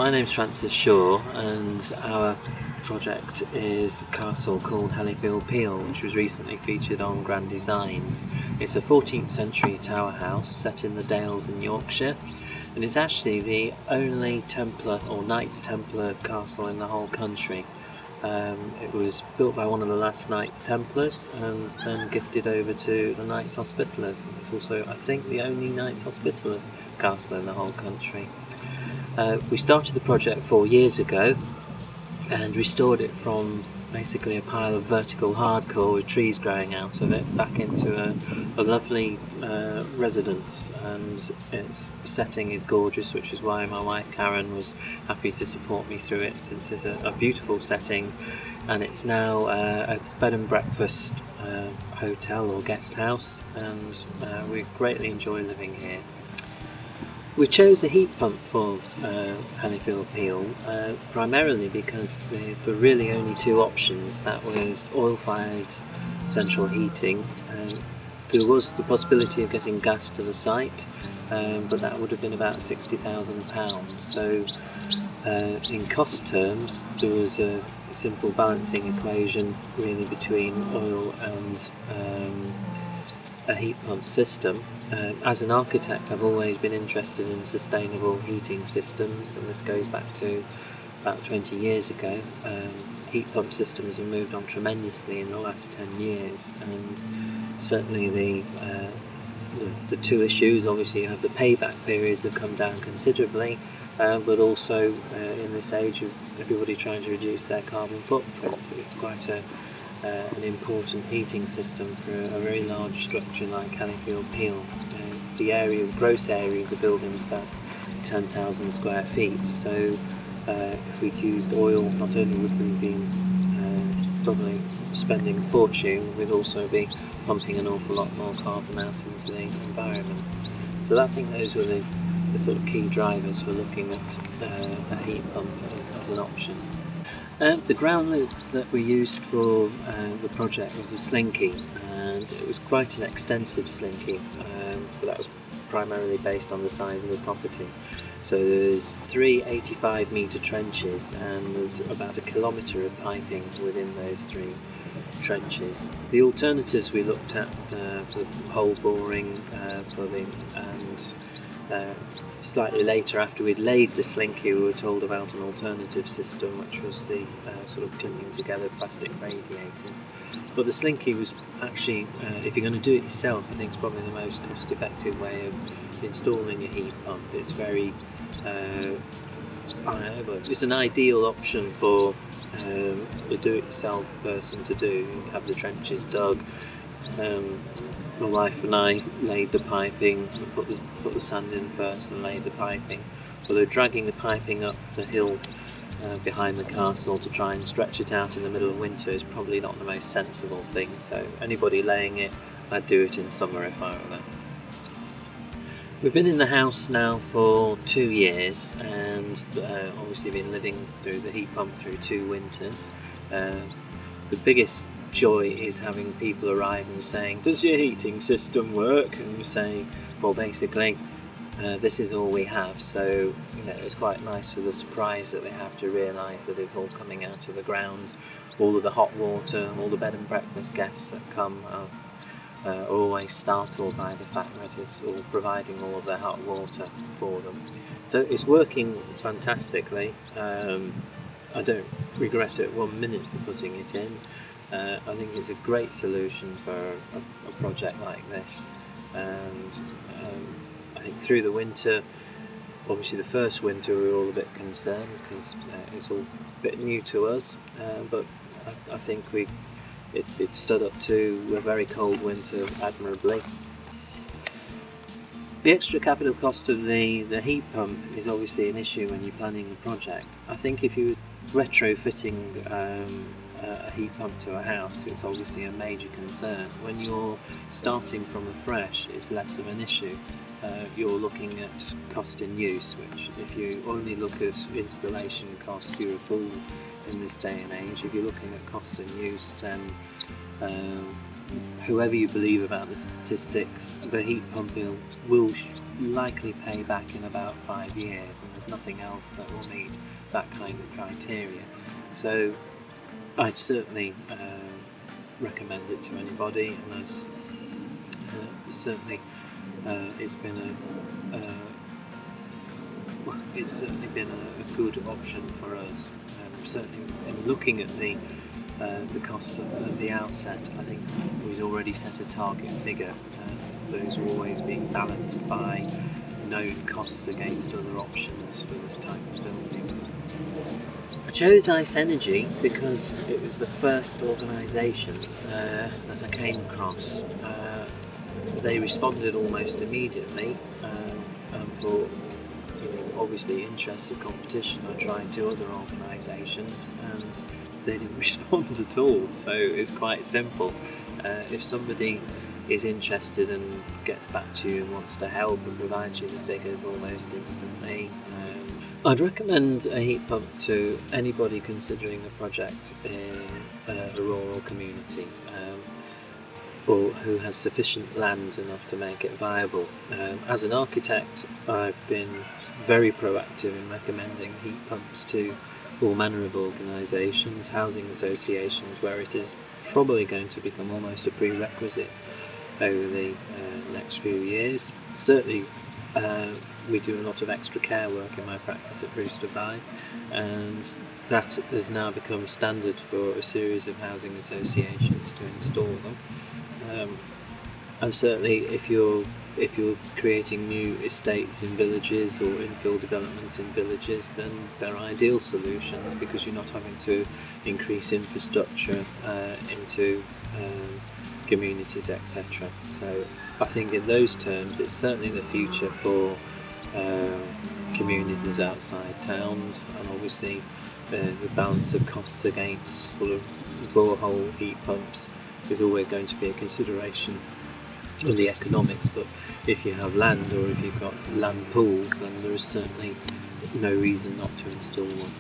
My name's Francis Shaw, and our project is a castle called Hellifield Peel, which was recently featured on Grand Designs. It's a 14th century tower house set in the Dales in Yorkshire, and it's actually the only Templar or Knights Templar castle in the whole country. It was built by one of the last Knights Templars and then gifted over to the Knights Hospitallers. It's also, I think, the only Knights Hospitallers castle in the whole country. We started the project 4 years ago and restored it from basically a pile of vertical hardcore with trees growing out of it back into a lovely residence, and its setting is gorgeous, which is why my wife Karen was happy to support me through it, since it's a beautiful setting, and it's now a bed and breakfast hotel or guest house, and we greatly enjoy living here. We chose a heat pump for Hellifield Peel primarily because there were really only two options. That was oil-fired central heating. There was the possibility of getting gas to the site, but that would have been about £60,000. So in cost terms, there was a simple balancing equation really between oil and a heat pump system. As an architect, I've always been interested in sustainable heating systems, and this goes back to about 20 years ago. Heat pump systems have moved on tremendously in the last 10 years, and certainly the two issues, obviously you have the payback periods that come down considerably, but also in this age of everybody trying to reduce their carbon footprint, it's quite an important heating system for a very large structure like Hellifield Peel. The gross area of the building is about 10,000 square feet, so if we'd used oil, not only would we be probably spending a fortune, we'd also be pumping an awful lot more carbon out into the environment. So I think those were the sort of key drivers for looking at a heat pump as an option. The ground loop that we used for the project was a slinky, and it was quite an extensive slinky, but that was primarily based on the size of the property. So there's 3 85-metre trenches, and there's about 1 kilometre of piping within those 3 trenches. The alternatives we looked at for hole boring, slightly later, after we'd laid the slinky, we were told about an alternative system, which was the sort of clipping together plastic radiators. But the slinky was actually, if you're going to do it yourself, I think it's probably the most cost-effective way of installing a heat pump. It's very, it's an ideal option for the do-it-yourself person to do. You have the trenches dug. My wife and I laid the piping, put the sand in first and laid the piping. Although dragging the piping up the hill behind the castle to try and stretch it out in the middle of winter is probably not the most sensible thing, so anybody laying it, I'd do it in summer if I were them. We've been in the house now for 2 years, and obviously been living through the heat pump through 2 winters. The biggest joy is having people arrive and saying, "Does your heating system work?" And you say, well, basically this is all we have. So it's quite nice for the surprise that they have to realise that it's all coming out of the ground. All of the hot water, all the bed and breakfast guests that come are always startled by the fact that it's all providing all of their hot water for them. So it's working fantastically. I don't regret it 1 minute for putting it in. I think it's a great solution for a project like this, and I think through the winter, obviously the first winter we were all a bit concerned because it's all a bit new to us, but I think it stood up to a very cold winter admirably. The extra capital cost of the heat pump is obviously an issue when you're planning a project. I think if you were retrofitting a heat pump to a house, it's obviously a major concern. When you're starting from afresh, it's less of an issue. You're looking at cost in use, which if you only look at installation cost, you're a fool in this day and age. If you're looking at cost in use, then Whoever you believe about the statistics, the heat pump will likely pay back in about 5 years, and there's nothing else that will meet that kind of criteria. So I'd certainly recommend it to anybody, and certainly it's certainly been a good option for us. Certainly, in looking at the costs at the outset, I think we'd already set a target figure. Those are always being balanced by known costs against other options for this type of building. I chose Ice Energy because it was the first organisation that I came across. They responded almost immediately, and for obviously interested competition, I tried 2 other organisations and they didn't respond at all. So it's quite simple. If somebody is interested and gets back to you and wants to help and provides you the figures almost instantly, I'd recommend a heat pump to anybody considering a project in a rural community, or who has sufficient land enough to make it viable. As an architect, I've been very proactive in recommending heat pumps to all manner of organisations, housing associations, where it is probably going to become almost a prerequisite over the next few years. Certainly we do a lot of extra care work in my practice at Brewster By, and that has now become standard for a series of housing associations to install them. And certainly if you're creating new estates in villages or infill development in villages, then they're ideal solutions because you're not having to increase infrastructure into communities, etc. So I think in those terms it's certainly the future for communities outside towns, and obviously the balance of costs against sort of borehole heat pumps is always going to be a consideration on the economics, but if you have land or if you've got land pools, then there is certainly no reason not to install one.